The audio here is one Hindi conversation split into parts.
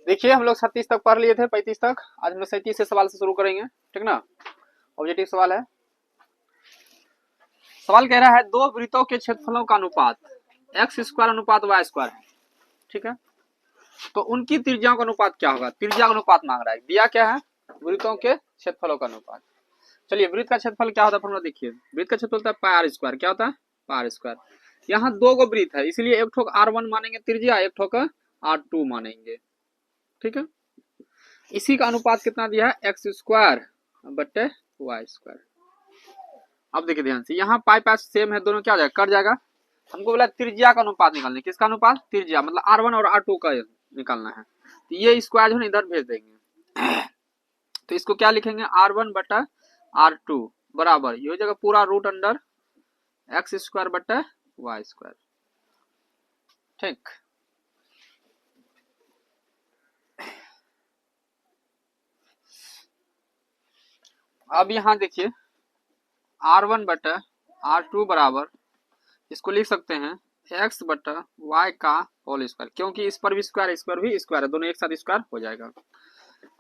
देखिए हम लोग 36 तक पढ़ लिए थे, 35 तक। आज हम लोग 37 से सवाल से शुरू करेंगे, ठीक ना। ऑब्जेक्टिव सवाल है। सवाल कह रहा है दो वृत्तों के क्षेत्रफलों का अनुपात एक्स स्क्वायर अनुपात वाई स्क्वायर है, ठीक है। तो उनकी त्रिज्याओं का अनुपात क्या होगा? त्रिज्या का अनुपात मांग रहा है। दिया क्या है? वृत्तों के क्षेत्रफलों का अनुपात। चलिए वृत्त का क्षेत्रफल क्या होता है फॉर्मूला देखिए। वृत्त का क्षेत्रफल होता है पाई आर स्क्वायर। क्या होता है? पाई आर स्क्वायर। यहाँ दो गो वृत्त है, इसलिए एक ठोक R1 मानेंगे त्रिज्या, एक ठोक R2 मानेंगे, ठीक है। इसी का अनुपात कितना दिया है? एक्स स्क्वायर बटे वाई स्क्वायर। अब देखिए ध्यान से, यहाँ पाई पाई सेम है, दोनों क्या हो जाएगा? कट जाएगा। हमको बोला त्रिज्या का अनुपात निकालने। किसका अनुपात? त्रिज्या, मतलब R1 और R2 का निकालना है। तो ये स्क्वायर जो है इधर भेज देंगे। तो इसको क्या लिखेंगे? R1 बटा R2 बराबर, ये हो जाएगा पूरा रूट अंडर एक्स स्क्वायर बटा वाई स्क्वायर, ठीक। अब यहाँ देखिए R1 बटा R2 बराबर, इसको लिख सकते हैं x बटा वाई का होल स्क्वायर, क्योंकि इस पर भी स्क्वायर, इस पर भी स्क्वायर है, दोनों एक साथ स्क्वायर हो जाएगा।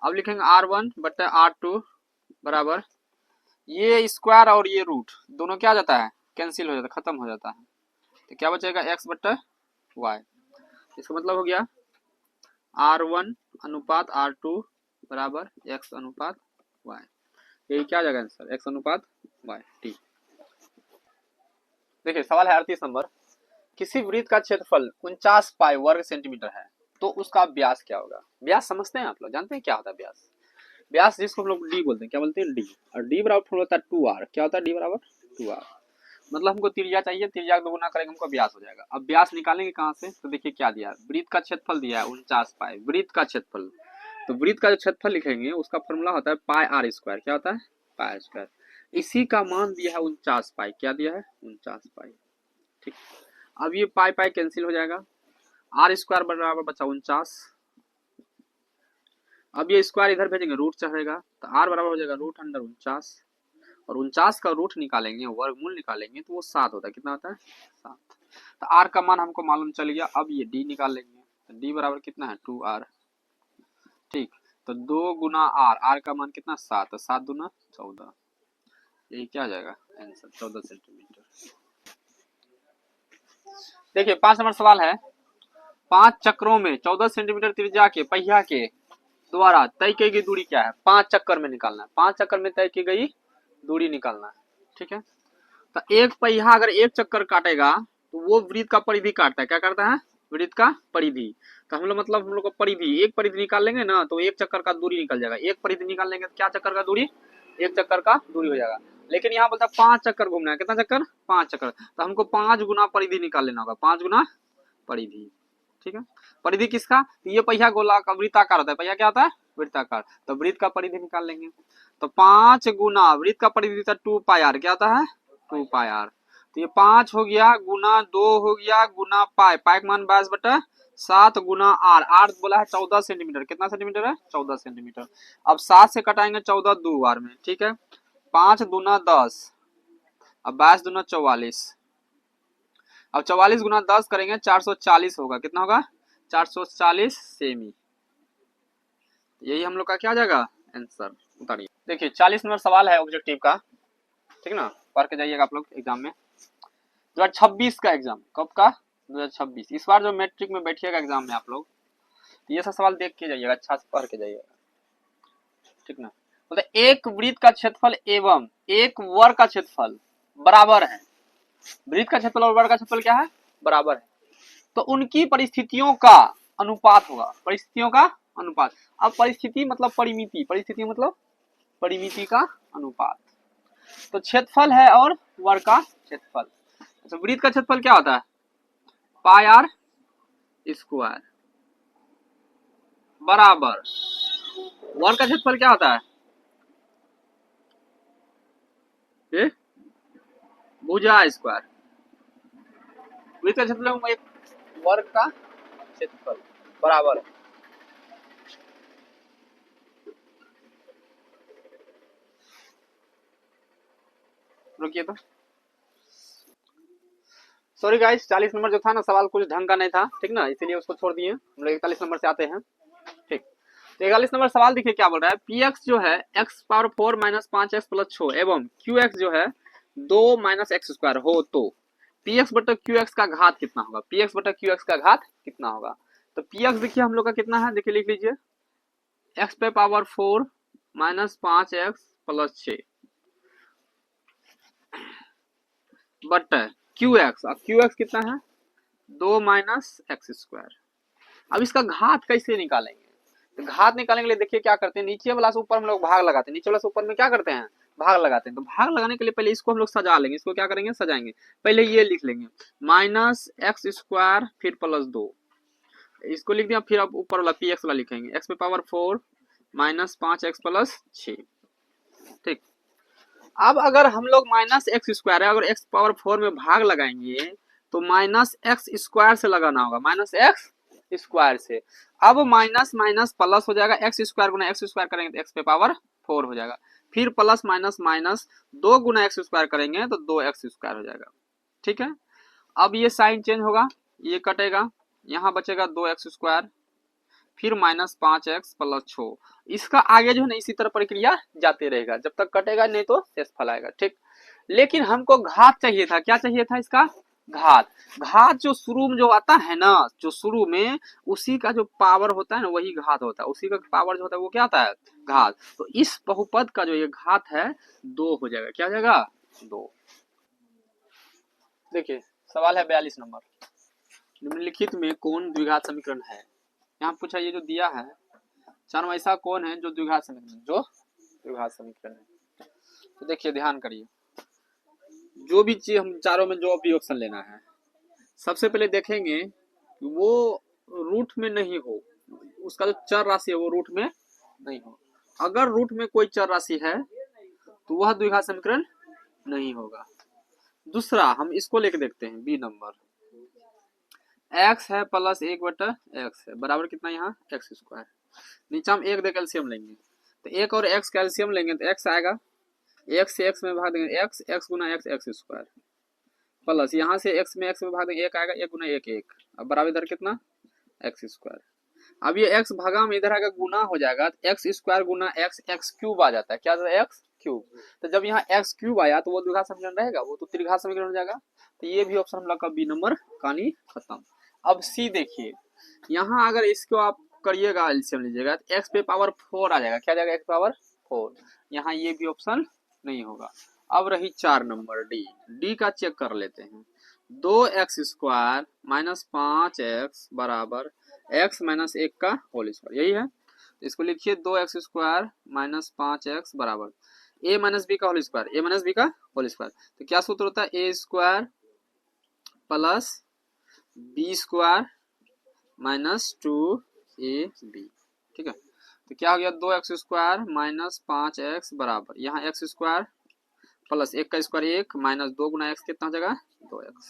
अब लिखेंगे R1 बटा R2 बराबर, ये स्क्वायर और ये रूट दोनों क्या हो जाता है? कैंसिल हो जाता है, खत्म हो जाता है। तो क्या बचेगा? x बटा वाई। इसका मतलब हो गया R1 अनुपात R2 बराबर x अनुपात y। यही क्या जाएगा आंसर? x अनुपात y, ठीक। देखिए सवाल है 38 नंबर। किसी वृत्त का क्षेत्रफल 49 पाई वर्ग सेंटीमीटर है, तो उसका व्यास क्या होगा? व्यास समझते हैं आप लोग, जानते हैं क्या होता है व्यास? व्यास जिसको हम लोग डी बोलते हैं, क्या बोलते हैं? डी। और डी बराबर होता है 2r। क्या होता है? डी बराबर 2r। मतलब हमको त्रिज्या चाहिए, त्रिज्या को गुना करेंगे हमको व्यास हो जाएगा। अब व्यास निकालेंगे कहाँ से? तो देखिए क्या दिया है, वृत्त का क्षेत्रफल दिया है 49 पाई, वृत्त का क्षेत्रफल। तो वृत्त का जो क्षेत्रफल लिखेंगे उसका फॉर्मूला होता है पाई आर स्क्वायर। क्या होता है? पाई आर स्क्वायर। इसी का मान दिया है 49 पाई। क्या दिया है? 49 पाई, ठीक। अब ये पाई पाई कैंसिल हो जाएगा, आर स्क्वायर बराबर बचा 49। अब ये स्क्वायर इधर भेजेंगे, रूट चढ़ेगा, तो आर बराबर हो जाएगा रूट अंडर 49। और 49 का रूट निकालेंगे, वर्गमूल निकालेंगे, तो वो 7 होता है। कितना होता है? 7। तो आर का मान हमको मालूम चल गया। अब ये डी निकाल लेंगे, तो डी बराबर कितना है? 2r, ठीक। तो 2 गुना आर, आर का मान कितना? 7। तो 7 दूना 14। यही क्या आ जाएगा आंसर? 14 सेंटीमीटर। देखिए 5 नंबर सवाल है। 5 चक्रों में 14 सेंटीमीटर त्रिज्या के पहिया के द्वारा तय की गई दूरी क्या है? 5 चक्कर में निकालना है। 5 चक्कर में तय की गई दूरी निकालना है, ठीक है। तो एक पहिया अगर एक चक्कर काटेगा तो वो वृत्त का परिधि काटता है। क्या करता है? वृत्त का परिधि। तो हम लोग मतलब हम लोग को परिधि, एक परिधि निकाल लेंगे ना, तो एक चक्कर का दूरी निकल जाएगा। एक परिधि निकाल लेंगे तो क्या चक्कर का दूरी? एक चक्कर का दूरी हो जाएगा। लेकिन यहाँ बोलता है 5 चक्कर घूमना है। कितना चक्कर? 5 चक्कर। तो हमको 5 गुना परिधि निकाल लेना होगा, 5 गुना परिधि, ठीक है। परिधि किसका? तो ये पहिया गोला का वृत्ताकार होता है। पहिया क्या होता है? वृत्ताकार। तो वृत्त का परिधि निकाल लेंगे। तो 5 गुना वृत्त का परिधि था 2 पाई आर। क्या होता है? 2 पाई आर। तो ये 5 हो गया गुना 2 हो गया गुना पाई, पाई का मान 22 बटा 7 गुना आर। आर बोला है 14 सेंटीमीटर। कितना सेंटीमीटर है? 14 सेंटीमीटर। अब 7 से कटाएंगे 14 2 बार में, ठीक है। 5 दूना 10, अब 22 दूना 44। अब 44 गुना 10 करेंगे 440 होगा। कितना होगा? 440 सेमी। यही हम लोग का क्या आ जाएगा आंसर? उतारिए। देखिए 40 नंबर सवाल है ऑब्जेक्टिव का, ठीक ना। पढ़ के जाइएगा आप लोग एग्जाम में। 2026 का एग्जाम, कब का? 2026। इस बार जो मैट्रिक में बैठिएगा एग्जाम में आप लोग, ये सब सवाल देख के जाइएगा, अच्छा से पढ़ के जाइएगा, ठीक ना। बोलते एक वृत्त का क्षेत्रफल एवं एक वर्ग का क्षेत्रफल बराबर है। वृत्त का क्षेत्रफल और वर्ग का क्षेत्रफल क्या है? बराबर है। तो उनकी परिस्थितियों का अनुपात होगा। परिस्थितियों का अनुपात। अब परिस्थिति मतलब परिमिति, परिस्थिति मतलब परिमिति का अनुपात। तो क्षेत्रफल है और वर्ग का क्षेत्रफल। अच्छा वृत्त का क्षेत्रफल क्या होता है? पाई आर स्क्वायर बराबर, वर्ग का क्षेत्रफल क्या होता है? ये भुजा स्क्वायर। वृत्त का क्षेत्रफल एक वर्ग का क्षेत्रफल बराबर है। रुकिए तो, सॉरी गाइस, 40 नंबर जो था ना सवाल कुछ ढंग का नहीं था, ठीक ना, इसीलिए उसको छोड़ दिए। हम लोग 41 नंबर से आते हैं, ठीक। तो 41 नंबर सवाल देखिए क्या बोल रहा है, पी एक्स जो है x power 4 minus 5x plus 6 एवं क्यू एक्स जो है 2 माइनस एक्स स्क्वायर हो तो पी एक्स बटा क्यू एक्स का घात कितना होगा, पी एक्स बटा क्यू एक्स का घात कितना होगा। तो पी एक्स देखिए हम लोग का कितना है, देखिए लिख लीजिए एक्स पे पावर 4 माइनस 5x प्लस 6 बटा क्यू एक्स कितना है 2 माइनस एक्स स्क्वायर। अब इसका घात कैसे निकालेंगे, तो घात निकालने के लिए देखिए क्या करते हैं, नीचे वाला से ऊपर हम लोग भाग लगाते हैं, नीचे वाला से ऊपर में क्या करते हैं भाग लगाते हैं। तो भाग लगाने के लिए पहले इसको हम लोग सजा लेंगे, इसको क्या करेंगे सजाएंगे, पहले ये लिख लेंगे माइनस एक्स स्क्वायर फिर प्लस 2, इसको लिख दिया, फिर अब ऊपर वाला पी एक्स वाला लिखेंगे एक्स पे पावर 4 माइनस 5x प्लस 6। ठीक, अब अगर हम लोग माइनस एक्स स्क्वायर है, अगर एक्स पावर 4 में भाग लगाएंगे तो माइनस एक्स स्क्वायर से लगाना होगा, माइनस एक्स स्क्वायर से। अब माइनस माइनस प्लस हो जाएगा, एक्स स्क्वायर गुना एक्स स्क्वायर करेंगे तो एक्स पे पावर 4 हो जाएगा, फिर प्लस माइनस माइनस 2 गुना एक्स स्क्वायर करेंगे तो 2x स्क्वायर हो जाएगा। ठीक है, अब ये साइन चेंज होगा, ये कटेगा, यहाँ बचेगा 2x स्क्वायर फिर माइनस 5x प्लस 6, इसका आगे जो है ना इसी तरह प्रक्रिया जाते रहेगा जब तक कटेगा नहीं तो शेषफल आएगा। ठीक, लेकिन हमको घात चाहिए था, क्या चाहिए था इसका घात। घात जो शुरू में जो आता है ना, जो शुरू में उसी का जो पावर होता है ना वही घात होता है, उसी का पावर जो होता है वो क्या आता है घात। तो इस बहुपद का जो ये घात है 2 हो जाएगा, क्या हो जाएगा 2। देखिए सवाल है 42 नंबर, निम्नलिखित में कौन द्विघात समीकरण है। यहाँ पूछा ये जो दिया है चारों ऐसा कौन है जो द्विघात समीकरण है। तो देखिए ध्यान करिए, जो भी चीज हम चारों में जो भी ऑप्शन लेना है, सबसे पहले देखेंगे कि वो रूट में नहीं हो, उसका जो चर राशि है वो रूट में नहीं हो। अगर रूट में कोई चर राशि है तो वह द्विघात समीकरण नहीं होगा। दूसरा हम इसको लेके देखते हैं, बी नंबर, x है प्लस 1 बटा एक्स है बराबर कितना, यहाँ एक्स स्क्वायर, नीचे हम एक दे कैल्सियम लेंगे तो एक और x कैल्सियम लेंगे तो x आएगा, x से x में भाग देंगे x गुना एक्स स्क्वायर प्लस यहाँ से x में भाग देंगे 1 आएगा, 1 गुना 1 अब बराबर इधर कितना एक्स स्क्वायर। अब ये x भागा में इधर आएगा गुना हो जाएगा तो एक्स स्क्वायर गुना एक्स क्यूब आ जाता है, क्या आता है एक्स क्यूब। तो जब यहाँ एक्स क्यूब आया तो वो द्विघात समीकरण रहेगा, वो तो त्रिघात समीकरण हो जाएगा। तो ये भी ऑप्शन हम लोग का बी नंबर कहानी खत्म। अब सी देखिए, यहाँ अगर इसको आप करिएगा एलसीएम लीजिएगा तो एक्स पे पावर 4 आ जाएगा, क्या जाएगा एक्स पावर 4, यहाँ ये भी ऑप्शन नहीं होगा। अब रही 4 नंबर डी का चेक कर लेते हैं, 2x स्क्वायर माइनस 5x बराबर x माइनस 1 का होल स्क्वायर, यही है। इसको लिखिए 2x स्क्वायर माइनस 5x बराबर a माइनस बी का whole square, a minus B का होल स्क्वायर। तो क्या सूत्र होता है a square plus B square minus 2ab। ठीक है, तो क्या हो गया 2x स्क्वायर माइनस 5x बराबर यहाँ x स्क्वायर प्लस 1 का स्क्वायर 1 माइनस 2 गुना x कितना हो जाएगा 2x।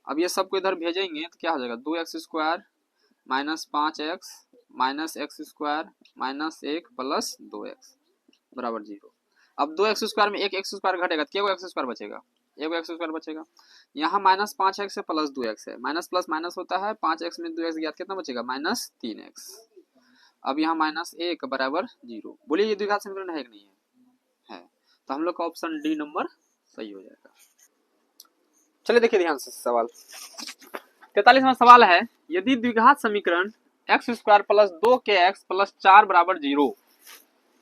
अब ये सबको इधर भेजेंगे तो क्या हो जाएगा 2x square minus 5x minus x square minus 1 plus 2x बराबर 0। अब 2x स्क्वायर में एक एक्स स्क्वायर घटेगा तो क्या एक्स स्क्वायर बचेगा, एक एक्स स्क्वायर बचेगा। यहाँ माइनस 5x है प्लस 2x है, माइनस प्लस माइनस होता है, 5x में 2x गया कितना बचेगा माइनस 3x। अब यहाँ माइनस 1 बराबर 0। बोलिए ये द्विघात समीकरण है कि नहीं है, तो हम लोग का ऑप्शन डी नंबर सही हो जाएगा। चलिए देखिए ध्यान से सवाल 43वां सवाल है, यदि द्विघात समीकरण x square plus 2kx plus 4 बराबर 0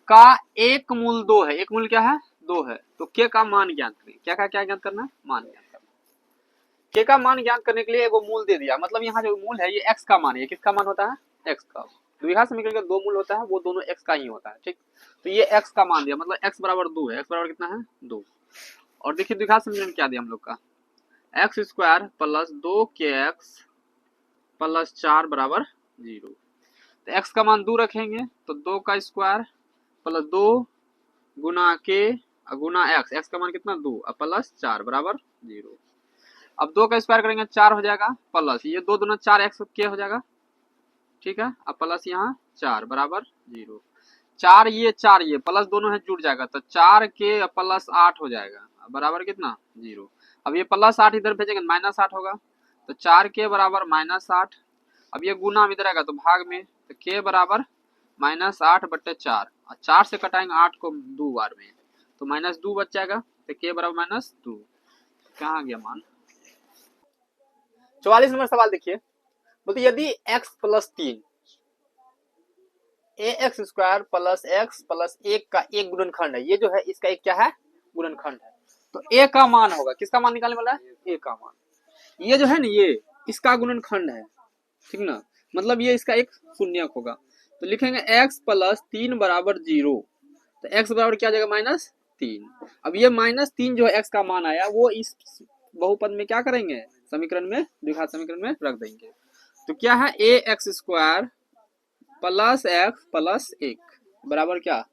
का एक मूल 2 है, एक मूल क्या है 2 है, तो k का मान ज्ञात करें। क्या ज्ञात करना है, मान ज्ञात करना। k का मान ज्ञात करने के लिए एगो मूल दे दिया, मतलब यहाँ जो मूल है ये x का मान है, किसका मान होता है x का। द्विघात समीकरण का 2 मूल होता है, वो दोनों x का ही होता है। ठीक, तो ये x का मान दिया, मतलब x बराबर 2 है, x बराबर कितना है 2। और देखिए द्विघात समीकरण क्या दिया हम लोग का, x square plus 2kx plus 4 बराबर 0। तो x का मान 2 रखेंगे तो 2 का स्क्वायर प्लस 2 गुना के गुना x का मान कितना 2 प्लस 4 बराबर 0। अब 2 का स्क्वायर करेंगे 4 हो जाएगा प्लस ये 2 दूना 4x के हो जाएगा। ठीक है, अब प्लस यहाँ 4 बराबर 0, 4 ये प्लस दोनों है जुड़ जाएगा तो 4 के प्लस 8 हो जाएगा बराबर कितना 0। अब ये प्लस 8 इधर भेजेंगे माइनस 8 होगा तो 4 के बराबर माइनस 8। अब ये गुना इधर आएगा तो भाग में, तो के बराबर -8/4 और 4 से कटाएंगे 8 को 2 बार में तो -2 बच जाएगा। तो k बराबर -2। कहाँ गया मान। 44 नंबर सवाल देखिए, बोलते यदि x + 3 ax² + x + 1 का एक गुणनखंड है, ये जो है इसका एक क्या है गुणनखंड है, तो a का मान होगा, किसका मान निकालने वाला है a का मान। ये जो है ना ये इसका गुणनखंड है, ठीक ना, मतलब ये इसका एक शून्यक होगा। तो लिखेंगे x + 3 = 0, तो x बराबर क्या आ जाएगा -3। अब ये -3 जो है x का मान आया वो इस बहुपद में क्या करेंगे समीकरण में द्विघात समीकरण में रख देंगे। तो क्या है ax² + x + 1 बराबर क्या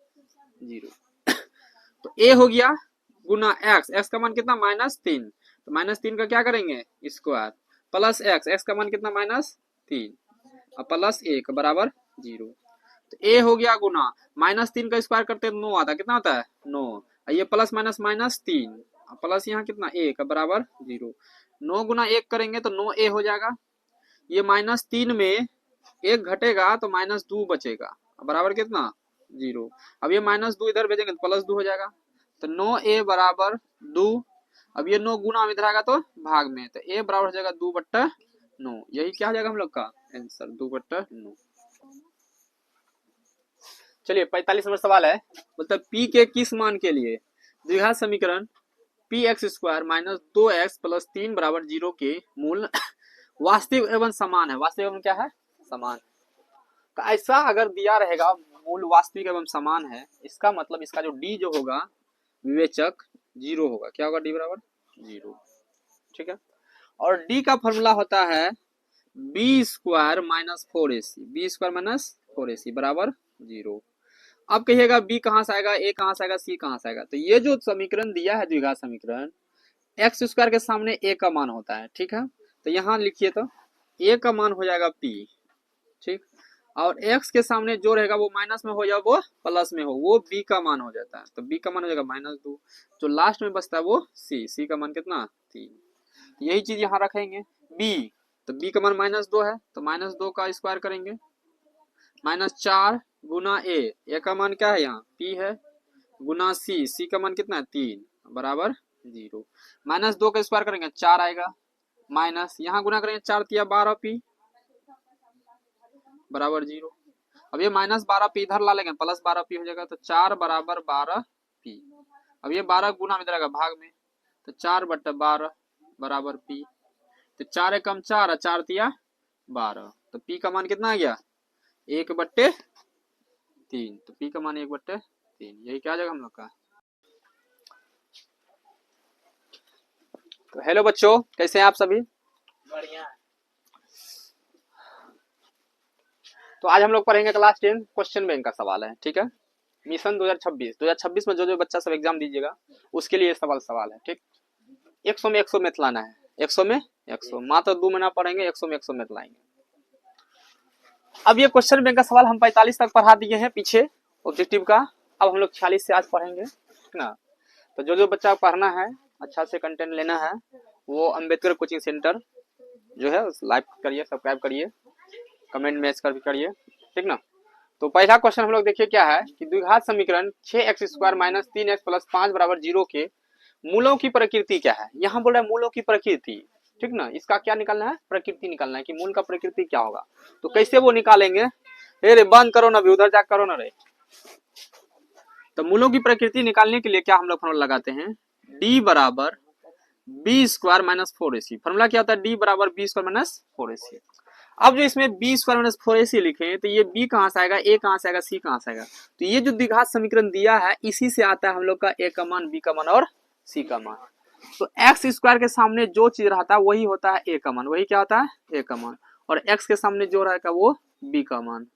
0। तो a हो गया गुना x का मान कितना -3, तो -3 का क्या करेंगे स्क्वायर प्लस x का मान कितना -3 और प्लस 1 बराबर 0। तो a हो गया गुना -3 का स्क्वायर करते हैं 9 आता है, कितना आता है 9, ये प्लस -3 प्लस यहाँ कितना 1 बराबर 0। 9 गुना 1 करेंगे तो 9a हो जाएगा, ये -3 में 1 घटेगा तो -2 बचेगा बराबर कितना 0। अब ये -2 इधर भेजेंगे तो +2 हो जाएगा, तो 9a बराबर 2। अब ये 9 गुना में इधर आएगा तो भाग में, तो a बराबर हो जाएगा 2/9। यही क्या हो जाएगा हम लोग का आंसर 2/9। चलिए 45 नंबर सवाल है, मतलब p के किस मान के लिए द्विघात समीकरण px² - 2x + 3 = 0 के मूल वास्तविक एवं समान है। वास्तविक एवं क्या है समान। तो ऐसा अगर दिया रहेगा मूल वास्तविक एवं समान है, इसका मतलब इसका जो d जो होगा विवेचक 0 होगा। क्या होगा d बराबर 0, ठीक है। और d का फॉर्मूला होता है b² - 4ac, b² - 4ac बराबर 0। अब कहिएगा b कहां से आएगा, a कहां से आएगा, c कहां से आएगा। तो ये जो समीकरण दिया है द्विघात समीकरण x² के सामने a का मान होता है, ठीक है। तो यहाँ लिखिए तो a का मान हो जाएगा p, ठीक, और x के सामने जो रहेगा वो माइनस में हो या वो प्लस में हो वो b का मान हो जाता है। तो b का मान हो जाएगा -2, जो लास्ट में बचता है वो c का मान कितना 3। यही चीज यहाँ रखेंगे b, तो b का मान -2 है तो -2 का स्क्वायर करेंगे, -4 गुना a का मान क्या है यहाँ p है, गुना c का मान कितना है 3 बराबर 0। -2 का स्क्वायर करेंगे 4 आएगा, माइनस यहाँ गुना करेंगे 4 × 12p बराबर 0। अब ये -12p इधर ला लेंगे प्लस 12p हो जाएगा, तो 4 बराबर 12p। अब ये 12 गुना में इधर भाग में, तो 4/12 बराबर p। तो 4 कम 4 4 × 12, तो p का मान कितना आ गया 1/3। तो p का मान 1/3, यही क्या आ जाएगा हम लोग का। तो हेलो बच्चों, कैसे हैं आप सभी। बढ़िया। तो आज हम लोग पढ़ेंगे क्लास 10 क्वेश्चन बैंक का सवाल है, ठीक है। मिशन 2026 में जो बच्चा सब एग्जाम दीजिएगा उसके लिए सवाल है, ठीक। 100 में 100 मैथ लाना है, 100 में 100, मात्र 2 महीना पढ़ेंगे 100 में 100 मैथ लाएंगे। अब ये क्वेश्चन बैंक का सवाल हम 45 तक पढ़ा दिए हैं पीछे ऑब्जेक्टिव का, अब हम लोग 46 से आज पढ़ेंगे, ठीक ना। तो जो बच्चा पढ़ना है अच्छा से कंटेंट लेना है वो अम्बेडकर कोचिंग सेंटर जो है लाइक करिए, सब्सक्राइब करिए, कमेंट मैच कर करिए, ठीक ना। तो पहला क्वेश्चन हम लोग देखिए क्या है कि द्विघात समीकरण 6x² - 3x + 5 = 0 के मूलों की प्रकृति क्या है। यहाँ बोल रहा है मूलों की प्रकृति, ठीक ना। इसका क्या निकालना है प्रकृति निकालना है कि मूल का प्रकृति क्या होगा। तो कैसे वो निकालेंगे, अरे बंद करो ना, उधर जा करो ना रे। तो मूलों की प्रकृति निकालने के लिए क्या हम लोग फॉर्मूला लगाते हैं, d बराबर b² - 4ac। फॉर्मूला क्या होता है d बराबर b² - 4ac। अब जो इसमें b² - 4ac लिखे तो ये b कहां से आएगा, a कहां से आएगा, c कहां से आएगा। तो ये जो द्विघात समीकरण दिया है इसी से आता है हम लोग का a का मान, b का मान और c का मान। तो x² के सामने जो चीज रहता है वही होता है a का मान, वही क्या होता है a का मान, और x के सामने जो रहेगा वो b का मान,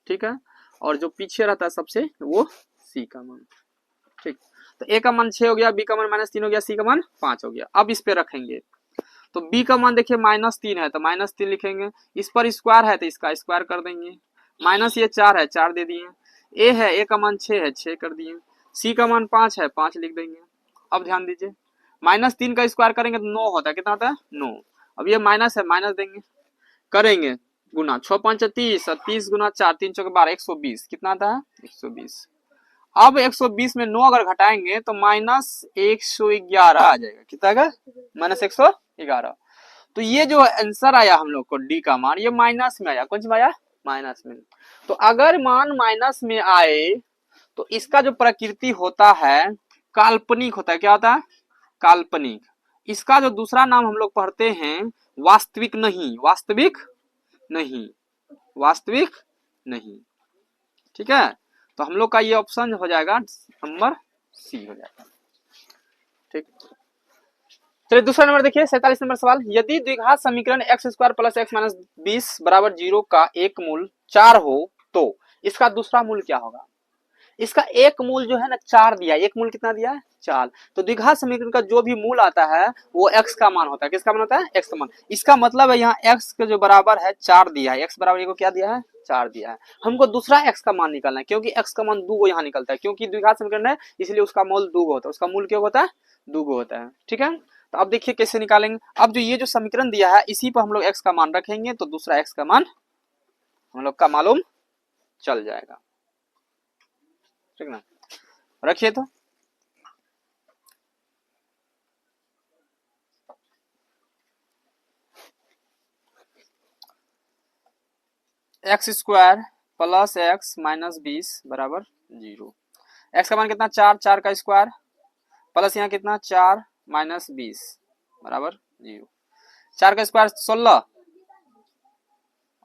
ठीक है, और जो पीछे रहता है सबसे वो c का मान, ठीक। तो a का मान 6 हो गया, b का मान -3 हो गया, c का मान 5 हो गया। अब इस पे रखेंगे तो b का मान देखिए -3 है तो -3 लिखेंगे, इस पर स्क्वायर है तो इसका स्क्वायर कर देंगे, माइनस ये 4 है 4 दे दिए, a है a का मान 6 है 6 कर दिए, c का मान 5 है 5 लिख देंगे। अब ध्यान दीजिए -3 का स्क्वायर करेंगे तो 9 होता है, कितना होता है 9। अब ये माइनस है माइनस देंगे करेंगे गुना 6 5 30 और 30 गुना 4 3 चौके 12 120 कितना आता है 120। अब 120 में 9 अगर घटाएंगे तो -111 आ जाएगा। कितना आएगा -111। तो ये जो आंसर आया हम लोग को डी का मान ये माइनस में आया। कौन सी में आया माइनस में। तो अगर मान माइनस में आए तो इसका जो प्रकृति होता है काल्पनिक होता है। क्या होता है काल्पनिक। इसका जो दूसरा नाम हम लोग पढ़ते हैं वास्तविक नहीं। वास्तविक नहीं वास्तविक नहीं। ठीक है तो हम लोग का ये ऑप्शन हो जाएगा नंबर सी हो जाएगा। ठीक चलिए दूसरा नंबर देखिए 47 नंबर सवाल। यदि द्विघात समीकरण x square plus x minus 20 बराबर 0 का एक मूल 4 हो तो इसका दूसरा मूल क्या होगा। इसका एक मूल जो है ना 4 दिया। एक मूल कितना दिया है 4। तो द्विघात समीकरण का जो भी मूल आता है वो x का मान होता है। किसका मान होता है x का मान। इसका मतलब है यहाँ x के जो बराबर है 4 दिया है। x बराबर को क्या दिया है 4 दिया है। हमको दूसरा x का मान निकालना है क्योंकि x का मान 2 यहाँ निकलता है। क्योंकि द्विघात समीकरण है इसलिए उसका मूल 2 होता है। उसका मूल क्या होता है 2 होता है। ठीक है तो अब देखिए कैसे निकालेंगे। अब जो ये जो समीकरण दिया है इसी पर हम लोग x का मान रखेंगे तो दूसरा x का मान हम लोग का मालूम चल जाएगा। ठीक ना रखिए तो x square plus x minus 20 बराबर 0। एक्स का मान कितना 4 4 का स्क्वायर प्लस यहाँ कितना 4 माइनस 20 बराबर 0। 4 का स्क्वायर 16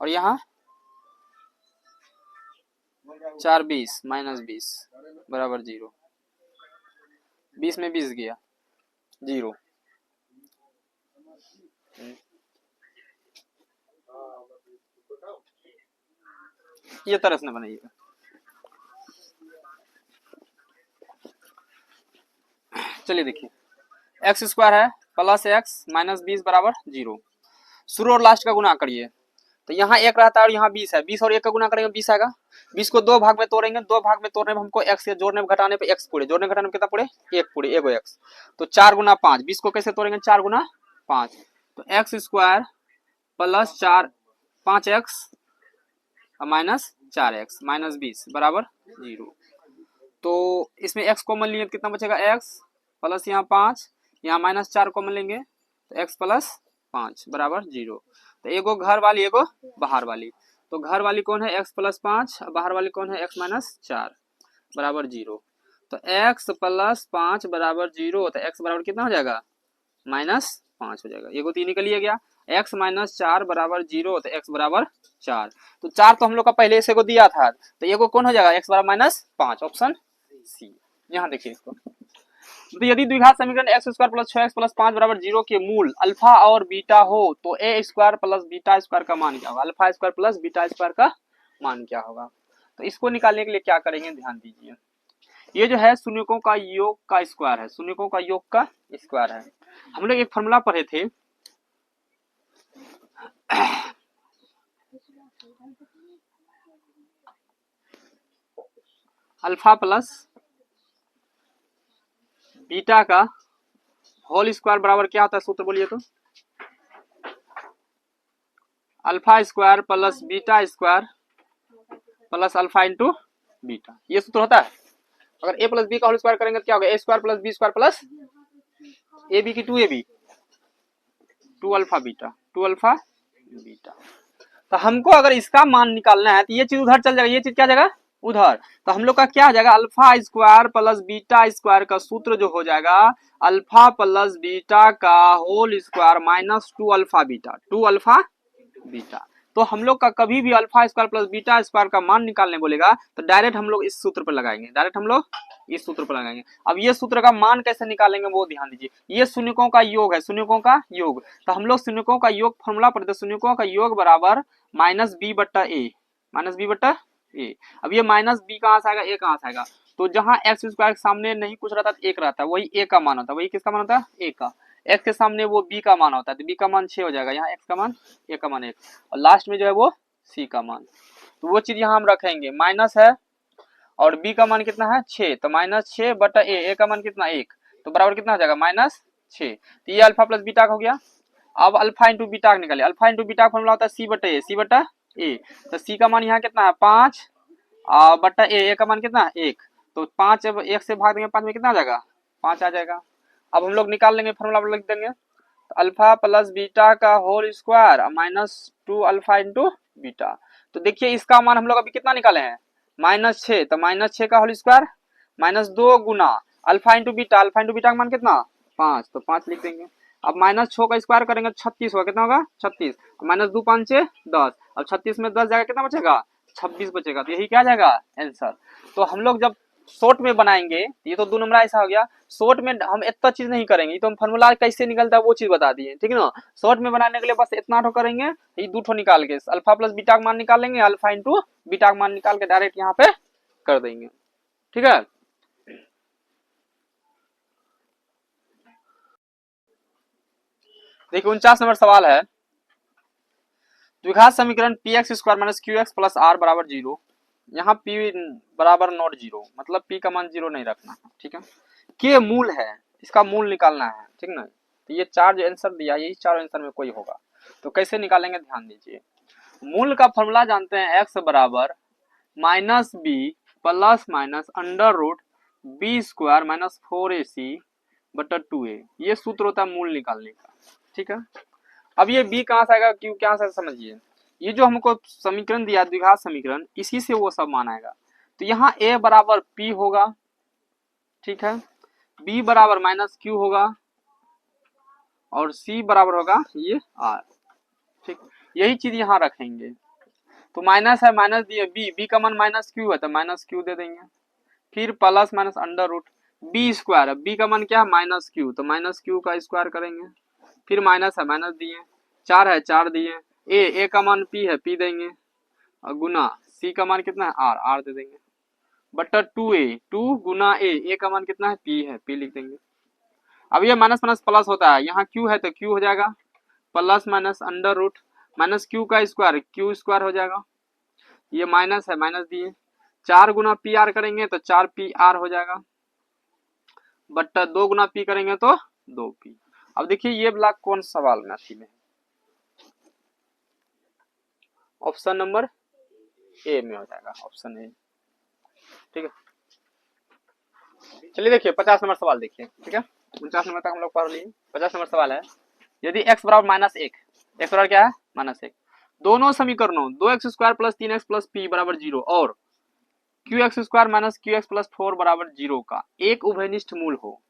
और यहाँ 4 20 माइनस 20 बराबर 0। 20 में 20 गया 0। ये तरह से बनाइएगा। चलिए देखिए एक्स स्क्वायर है प्लस एक्स माइनस 20 बराबर 0। शुरू और लास्ट का गुना करिए तो यहाँ 1 रहता है और यहाँ 20 है। 20 और 1 का गुना करेंगे 20 आएगा। 20 को 2 भाग में तोड़ेंगे। 2 भाग में तोड़ने में हमको x के जोड़ने में घटाने पे x पूरे जोड़ने घटाने में कितना पूरे 1 पूरे एगो x। तो 4 गुना 5। 20 को कैसे तोड़ेंगे 4 गुना 5 तो x square plus 4 5x minus 4x minus 20 बराबर 0। तो इसमें x कॉमन लिए कितना बचेगा x प्लस यहाँ 5 यहाँ माइनस 4 कॉमन लेंगे तो x प्लस 5 बराबर 0। तो एगो घर वाली एगो बाहर वाली। तो घर वाली कौन है x प्लस 5 बाहर वाली कौन है x माइनस 4 बराबर 0। तो x प्लस 5 बराबर 0 तो x बराबर कितना हो जाएगा माइनस 5 हो जाएगा। एगो 3 निकलिए गया। x माइनस 4 बराबर 0 तो x बराबर 4। तो 4 तो हम लोग का पहले से को दिया था तो एगो कौन हो जाएगा x बराबर माइनस 5 ऑप्शन सी। यहाँ देखिए इसको। तो यदि द्विघात समीकरण x square plus 6x plus 5 बराबर 0 के मूल अल्फा और बीटा हो तो ए स्क्वायर प्लस बीटा स्क्वायर का मान क्या होगा। Alpha square plus beta square का मान क्या होगा। तो इसको निकालने के लिए क्या करेंगे ध्यान दीजिए। ये जो है शून्यकों का योग का स्क्वायर है। शून्यकों का योग का स्क्वायर है। हम लोग एक फॉर्मूला पढ़े थे अल्फा प्लस बीटा का होल स्क्वायर बराबर क्या होता है सूत्र बोलिए तो alpha square plus beta square plus alpha into beta. ये सूत्र होता है। अगर a प्लस बी का होल स्क्वायर करेंगे तो क्या होगा A square plus B square plus A B की 2ab 2 alpha beta 2 alpha beta. तो हमको अगर इसका मान निकालना है तो ये चीज उधर चल जाएगा। ये चीज क्या जाएगा उधर। तो हम लोग का क्या हो जाएगा alpha square plus beta square का सूत्र जो हो जाएगा अल्फा प्लस बीटा का whole square minus 2 alpha beta 2 alpha beta. तो हम लोग का कभी भी alpha square plus beta square का मान निकालने बोलेगा तो डायरेक्ट हम लोग इस सूत्र पर लगाएंगे। डायरेक्ट हम लोग इस सूत्र पर लगाएंगे। अब ये सूत्र का मान कैसे निकालेंगे वो ध्यान दीजिए। ये शून्यकों का योग है। शून्यकों का योग। तो हम लोग शून्यकों का योग फॉर्मूला पढ़ते शून्यकों का योग बराबर माइनस बी बट्टा ए माइनस बी बट्टा ए। अब ये माइनस बी कहाँ से आएगा ए कहाँ से आएगा। तो जहाँ एक्स स्क्वायर के सामने नहीं कुछ रहता तो एक रहता है वही ए का मान होता है। वही किसका मान होता है ए का। एक्स के सामने वो बी का मान होता है तो बी का मान 6 हो जाएगा। यहाँ एक्स का मान ए का मान 1 और लास्ट में जो है वो सी का मान। तो वो चीज यहाँ हम रखेंगे माइनस है और बी का मान कितना है 6 तो माइनस 6 बटा ए का मान कितना 1 तो बराबर कितना हो जाएगा माइनस 6। तो ये अल्फा प्लस बीटा का हो गया। अब अल्फा इंटू बीटा निकाले। अल्फा इंटू बीटा का फॉर्मूला होता है सी बटा ए, तो सी का मान यहाँ कितना है 5 बट्टा ए का मान कितना है 1, तो 5 अब 1 से भाग देंगे 5 में कितना आ जाएगा 5 आ जाएगा। अब हम लोग निकाल लेंगे, फॉर्मूला लिख देंगे, तो अल्फा प्लस बीटा का whole square -2 alpha into beta. तो देखिए इसका मान हम लोग अभी कितना निकाले हैं -6, तो -6 का होल स्क्वायर -2 गुना alpha into beta, alpha into beta का मान कितना 5, तो 5 लिख देंगे। अब -6 का स्क्वायर करेंगे 36 होगा, कितना होगा 36, -2 5 6 10, अब 36 में 10 जाएगा कितना बचेगा 26 बचेगा, तो यही क्या जाएगा आंसर। तो हम लोग जब शॉर्ट में बनाएंगे, ये तो 2 नंबर ऐसा हो गया, शॉर्ट में हम इतना चीज नहीं करेंगे, तो हम फॉर्मूला कैसे निकलता है वो चीज बता दिए, ठीक है ना। शॉर्ट में बनाने के लिए बस इतना ठो करेंगे, ये 2 ठो निकाल के अल्फा प्लस बीटा का मान निकाल लेंगे, अल्फा इंटू बीटा का मान निकाल के डायरेक्ट यहाँ पे कर देंगे, ठीक है। देखिए 49 नंबर सवाल है, द्विघात समीकरण P X square minus Q X plus R बराबर 0, यहाँ p बराबर नॉट 0, मतलब p का मान 0 नहीं रखना, ठीक है। के मूल है, इसका मूल निकालना है, ठीक ना। तो ये 4 जो आंसर दिया, यही 4 आंसर में कोई होगा, तो कैसे निकालेंगे ध्यान दीजिए। मूल का फॉर्मूला जानते हैं, x बराबर -b plus minus under root B square minus 4ac बटा 2a, ये सूत्र होता है मूल निकालने का, ठीक है। अब ये b कहां से आएगा, q कहां से, समझिए, ये जो हमको समीकरण दिया द्विघात समीकरण, इसी से वो सब मान आएगा। तो यहाँ a बराबर p होगा, ठीक है, b बराबर -q होगा, और c बराबर होगा ये r, ठीक, यही चीज यहाँ रखेंगे। तो माइनस है, माइनस दिए b का मान -q है, तो -q दे देंगे, फिर plus minus under root B square, b का मान क्या है -q, तो -q का स्क्वायर करेंगे, फिर माइनस है, माइनस दिए, 4 है 4 दिए, ए का मान p है p देंगे, और गुना c का मान कितना है r दे देंगे, बटा 2a 2 गुना a का मान कितना है p है p लिख देंगे। अब ये माइनस माइनस प्लस होता है, यहाँ q है तो q हो जाएगा, plus minus under root -q का स्क्वायर q स्क्वायर हो जाएगा, ये माइनस है, माइनस दिए, 4 गुना पी आर करेंगे तो 4pr हो जाएगा, बट्टा 2 गुना p करेंगे तो 2p। अब देखिए ये ब्लॉक कौन सवाल में आती है, ऑप्शन नंबर ए में हो जाएगा, ऑप्शन ए, ठीक है। चलिए देखिए 50 नंबर सवाल देखिए, ठीक है, 49 नंबर तक हम लोग पढ़ लिए। 50 नंबर सवाल है, यदि x बराबर -1, x बराबर क्या है -1, दोनों समीकरणों 2x square plus 3x plus p बराबर 0 और qx square minus qx plus 4 बराबर 0 का एक उभयनिष्ठ मूल हो,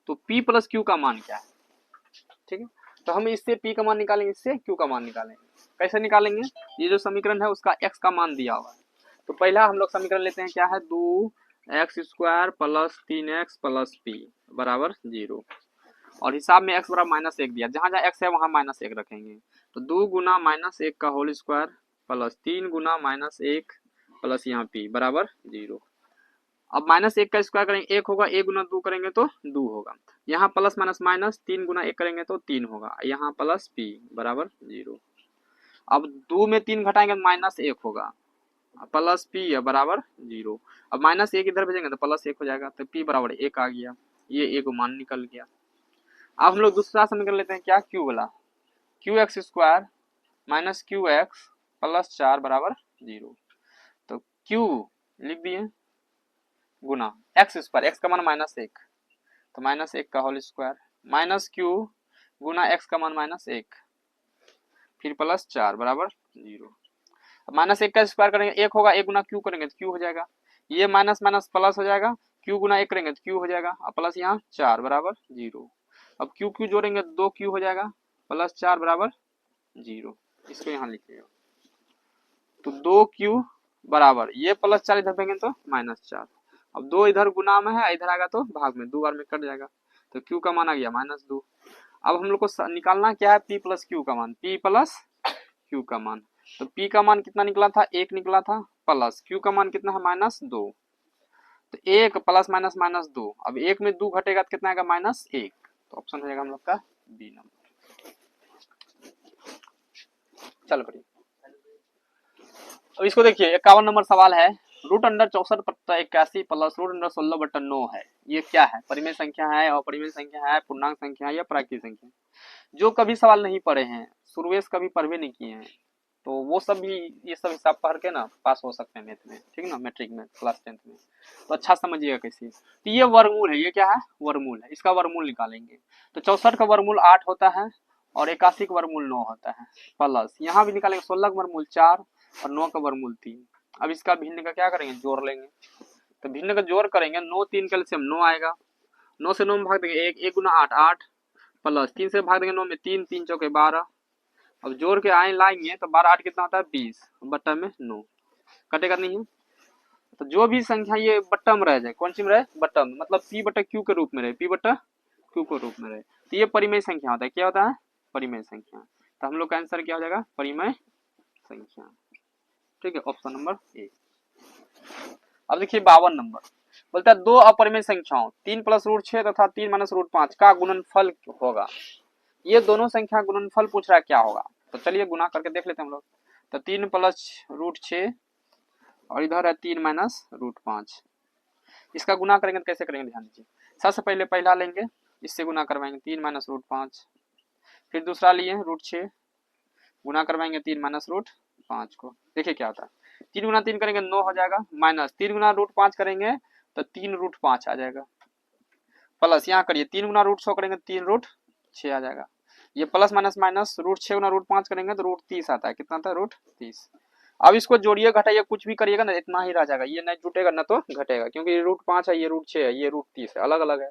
तो p प्लस q का मान क्या है, ठीक है। तो हम इससे p का मान निकालेंगे, इससे q का मान निकालेंगे, कैसे निकालेंगे, ये जो समीकरण है उसका x का मान दिया हुआ है, तो पहला हम लोग समीकरण लेते हैं, क्या है 2x square plus 3x plus p बराबर 0, और हिसाब में x बराबर -1 दिया, जहां जहां x है वहां -1 रखेंगे, तो 2 गुना -1 का होल स्क्वायर प्लस 3 गुना -1 प्लस यहाँ p बराबर 0। अब -1 का स्क्वायर करेंगे 1 होगा, 1 गुना 2 करेंगे तो 2 होगा, यहाँ प्लस माइनस माइनस 3 गुना 1 करेंगे तो 3 होगा, यहाँ प्लस p बराबर 0। अब 2 में 3 घटाएंगे -1 होगा, प्लस p है बराबर 0। अब -1 इधर भेजेंगे तो प्लस 1 हो जाएगा, तो p बराबर 1 आ गया, ये एक मान निकल गया। अब हम लोग दूसरा समीकरण लेते हैं, क्या q वाला, qx square minus qx plus 4 बराबर 0, तो q लिख दिए गुना x स्क्वायर, x का मान -1, तो -1 का होल स्क्वायर माइनस q गुना x का मान -1 फिर प्लस 4 बराबर 0। -1 का स्क्वायर करेंगे 1 होगा, 1 गुना q करेंगे तो q हो जाएगा, ये माइनस माइनस प्लस हो जाएगा, q गुना 1 करेंगे तो q हो जाएगा, और प्लस यहाँ 4 बराबर 0। अब q जोड़ेंगे 2q हो जाएगा, प्लस 4 बराबर 0, इसको यहाँ लिखिएगा, तो 2q बराबर ये प्लस 4 इधर भेजेंगे तो -4, अब 2 इधर गुना में है, इधर आएगा तो भाग में, 2 बार में कट जाएगा, तो q का मान आ गया -2। अब हम लोग को निकालना क्या है p प्लस q का मान, p प्लस q का मान, तो p का मान कितना निकला था 1 निकला था, प्लस q का मान कितना है -2, तो 1 प्लस माइनस -2, अब 1 में 2 घटेगा तो कितना आएगा -1, तो ऑप्शन हो जाएगा हम लोग का बी नंबर। चल पड़िए, अब इसको देखिए 51 नंबर सवाल है, √64/81 प्लस √16/9 है, ये क्या है, परिमेय संख्या है, अपरिमेय संख्या है, पूर्णांक संख्या है या प्राकृतिक संख्या, जो कभी सवाल नहीं पढ़े हैं, शुरुए से कभी पढ़े नहीं किए हैं, तो वो सब भी ये सब हिसाब पढ़ के ना पास हो सकते हैं मैथ में, ठीक है ना, मैट्रिक में, क्लास 10th में। तो अच्छा समझिएगा कैसे। तो ये वर्गमूल है, ये क्या है, वर्गमूल है, इसका वर्गमूल निकालेंगे। तो 64 का वर्गमूल 8 होता है और 81 का वर्गमूल 9 होता है, प्लस यहाँ भी निकालेंगे 16 का वर्गमूल 4 और 9 का वर्गमूल 3। अब इसका भिन्न का क्या करेंगे, जोड़ लेंगे। तो भिन्न का जोड़ करेंगे, 9 3 कैल्सियम 9 आएगा, 9 से 9 में भाग देंगे 1 गुना 8 8 प्लस 3 से भाग देंगे 9 में 3 3 चौके 12। अब जोड़ के आए लाएंगे तो 12 8 कितना होता है 20 बट्टा में 9, कटेगा नहीं है। तो जो भी संख्या ये बट्टा में रह जाए, कौन सी में रहे, बट्टा में, मतलब पी बट्टा क्यू के रूप में रहे, पी बट्टा क्यू के रूप में रहे, तो ये परिमेय संख्या होता है। क्या होता है, परिमेय संख्या। तो हम लोग का आंसर क्या हो जाएगा, परिमेय संख्या, ठीक है, ऑप्शन नंबर ए। अब देखिए 52 नंबर बोलता है दो अपरिमेय संख्याओं 3 + √6 तथा 3 - √5 का गुणनफल होगा। ये दोनों संख्या गुणनफल पूछ रहा है क्या होगा, तो चलिए गुना करके देख लेते हैं हम लोग। तो 3 + √6 और इधर है 3 - √5, इसका गुना करेंगे तो कैसे करेंगे, ध्यान दीजिए। सबसे पहले पहला लेंगे, इससे गुना करवाएंगे 3 - √5, फिर दूसरा लिए √6, गुना करवाएंगे 3 - √5 को। देखिए क्या होता है, 3 गुना 3 करेंगे 9 हो जाएगा, माइनस 3 गुना √5 करेंगे तो 3 √5 आ जाएगा, प्लस यहाँ करिए 3 गुना √100 करेंगे 3 √6 आ जाएगा। ये प्लस माइनस माइनस √6 गुना √5 करेंगे तो √30 आता है, कितना आता है, √30। अब इसको जोड़िए घटाइए कुछ भी करिएगा ना, इतना ही रह जाएगा, ये नहीं जुटेगा ना तो घटेगा, क्योंकि √5 है, ये √6 है, ये √30 है, अलग अलग है।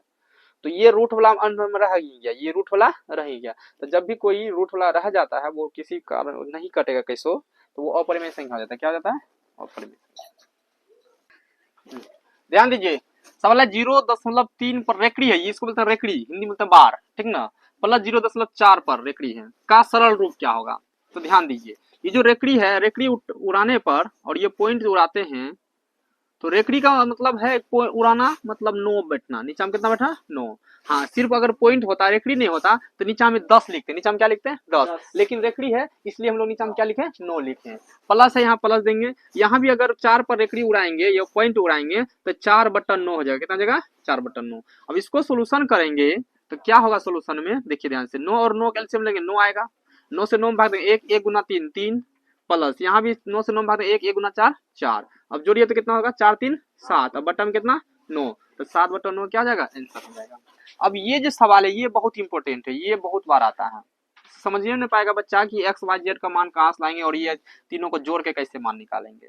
तो ये रूट वाला अंत में रह ही गया, ये रूट वाला रह ही गया। तो जब भी कोई रूट वाला रह जाता है, वो किसी कारण नहीं कटेगा कैसो, तो वो अपरिमेय संख्या हो जाता है। क्या हो जाता है, अपरिमेय। ध्यान दीजिए, सवाल है 0.3 पर रेकड़ी है, इसको बोलते हैं रेकड़ी, हिंदी में बोलते हैं बार, ठीक ना, प्लस 0.4 पर रेकड़ी है का सरल रूप क्या होगा। तो ध्यान दीजिए, ये जो रेकड़ी है, रेकड़ी उड़ाने पर और ये पॉइंट उड़ाते हैं, तो रेकड़ी का मतलब है उड़ाना, मतलब 9 बैठना, नीचा में कितना बैठा 9। हाँ, सिर्फ अगर पॉइंट होता, रेकड़ी नहीं होता तो नीचा में 10 लिखते, नीचा में क्या लिखते हैं 10, लेकिन रेकड़ी है इसलिए हम लोग नीचा में क्या लिखे 9 लिखे हैं। प्लस है, यहाँ प्लस देंगे, यहाँ भी अगर 4 पर रेकड़ी उड़ाएंगे या पॉइंट उड़ाएंगे तो 4/9 हो जाएगा, कितना जगह 4/9। अब इसको सोल्यूशन करेंगे तो क्या होगा सोल्यूशन में, देखिए ध्यान से, 9 और 9 कैल्सियम लेंगे 9 आएगा, 9 से 9 में भाग देंगे 1 1 गुना 3 3, प्लस यहाँ भी 9 से 9 में भाग देंगे 1 1 गुना 4 4। अब जोड़िए तो कितना होगा 4 3 7, अब बट्टा में कितना 9, तो 7/9 क्या हो जाएगा, आंसर हो जाएगा। अब ये जो सवाल है ये बहुत इंपॉर्टेंट है, ये बहुत बार आता है, समझिए नहीं पाएगा बच्चा कि एक्स वाई जेड का मान कहाँ से लाएंगे और ये तीनों को जोड़ के कैसे मान निकालेंगे।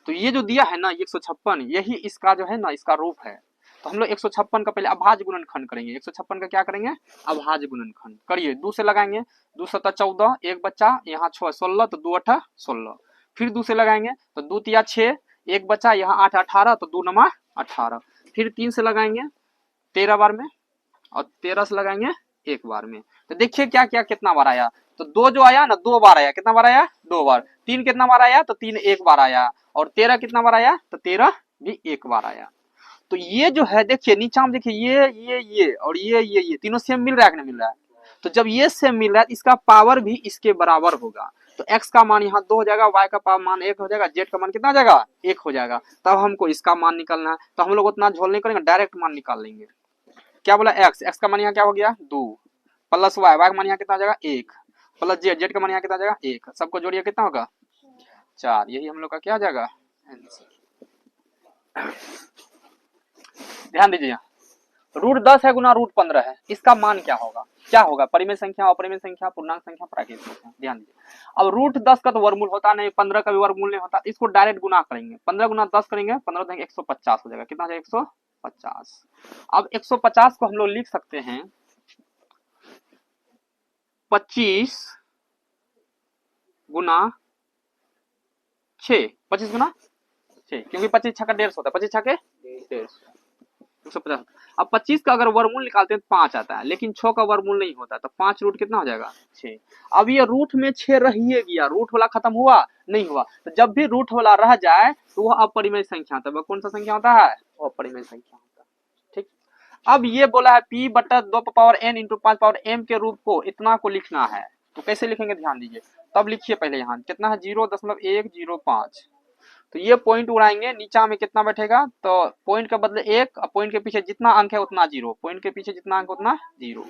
तो ये जो दिया है ना 156, यही इसका जो है ना इसका रूप है। तो हम लोग 156 का पहले अभाज्य गुणनखंड करेंगे, 156 का क्या करेंगे, अभाज्य गुणनखंड करिए। 2 से लगाएंगे, 2 7 14, एक बच्चा यहाँ 6 16, तो 2 8 16, फिर 2 से लगाएंगे तो 2 3 6, एक बच्चा यहाँ 8 18, तो 2 9 18, फिर 3 से लगाएंगे 13 बार में और 13 से लगाएंगे एक बार में। तो देखिए क्या क्या कितना बार आया, तो 2 जो आया ना 2 बार आया, कितना बार आया 2 बार, 3 कितना बार आया, तो 3 एक बार आया, और 13 कितना बार आया, तो 13 भी एक बार आया। तो ये जो है देखिए नीचा में देखिए ये और ये तीनों सेम मिल रहा है कि नहीं मिल रहा है। तो जब ये सेम मिल रहा है इसका पावर भी इसके बराबर होगा, तो x का मान यहाँ 2 हो जाएगा, y का मान 1 हो जाएगा, z का मान कितना हो जाएगा 1 हो जाएगा। तब हमको इसका मान निकालना है, तो हम लोग उतना झोल नहीं करेंगे, डायरेक्ट मान निकाल लेंगे। क्या बोला x का मान यहाँ क्या हो गया 2, प्लस y का मान यहाँ कितना हो जाएगा 1, प्लस z का मान यहाँ कितना हो जाएगा 1, सबको जोड़िए कितना होगा 4। यही हम लोग का क्या हो जाएगा आंसर। ध्यान दीजिए, √10 है गुना √15 है, इसका मान क्या होगा, क्या होगा, परिमेय संख्या, अपरिमेय संख्या, पूर्णांक संख्या, प्राकृत संख्या। ध्यान दीजिए, अब √10 का तो वर्गमूल होता नहीं, 15 का भी वर्गमूल नहीं होता, इसको डायरेक्ट गुना करेंगे, 15 गुना 10 करेंगे, 15 देंगे 150 हो जाएगा, कितना हो जाएगा 150। अब 150 को हम लोग लिख सकते हैं 25 गुना 6, 25 गुना 6, क्योंकि 25 छक्का 150 होता है, 25 छक्के 150, 150। अब 25 का अगर वर्गमूल निकालते हैं तो 5 आता है, लेकिन 6 का वर्गमूल नहीं होता, तो 5 रूट कितना हो जाएगा 6। अब ये रूट में 6 रह ही गया, रूट वाला खत्म हुआ नहीं हुआ, तो जब भी रूट वाला रह जाए तो वह अपरिमेय संख्या होता है। कौन सा संख्या होता है, वो अपरिमेय संख्या होता है, ठीक। अब ये बोला है p/2n × 5m के रूप को इतना को लिखना है, तो कैसे लिखेंगे ध्यान दीजिए। तब लिखिए पहले यहाँ कितना है 0.105, तो ये पॉइंट उड़ाएंगे, नीचा में कितना बैठेगा, तो पॉइंट के बदले 1, पॉइंट के पीछे जितना अंक है उतना 0, पॉइंट के पीछे जितना अंक उतना 0,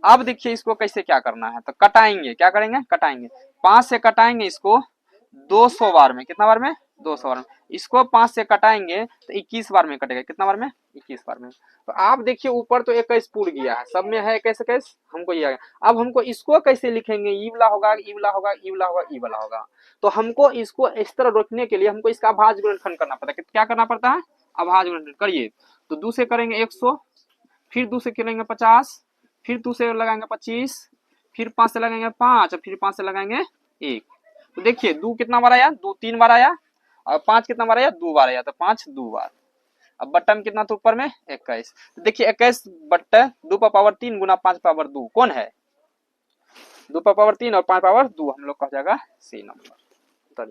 अब देखिए इसको कैसे क्या करना है, तो कटाएंगे, क्या करेंगे, कटाएंगे। 5 से कटाएंगे इसको 200 बार में, कितना बार में, 200 बार में। इसको 5 से कटाएंगे तो 21 बार में कटेगा, कितना बार में, 21 बार में। तो आप देखिए ऊपर तो 21 पूर्ण गया है, सब में है 21 21, हमको ये आ गया। अब हमको इसको कैसे लिखेंगे, ई वाला होगा, ई वाला होगा, ई वाला होगा, ई वाला होगा। तो हमको इसको इस तरह रोकने के लिए हमको इसका अभाज्य गुणनखंड करना पड़ता है। क्या करना पड़ता है, अभाज्य गुणनखंड करिए। तो 2 से करेंगे 100, फिर 2 से करेंगे 50, फिर 2 से लगाएंगे 25, फिर 5 से लगाएंगे 5, और फिर 5 से लगाएंगे 1। तो देखिए 2 कितना बार आया, 2 3 बार आया, और 5 कितना बार आया, 2 बार आया, तो 5 2 बार। अब बट्टा में कितना था ऊपर में, 21। तो देखिए 21 बट्टा 2 पर पावर 3 गुना 5 पावर 2 कौन है, 2 पर पावर 3 और 5 पावर 2, हम लोग का हो जाएगा सी नंबर।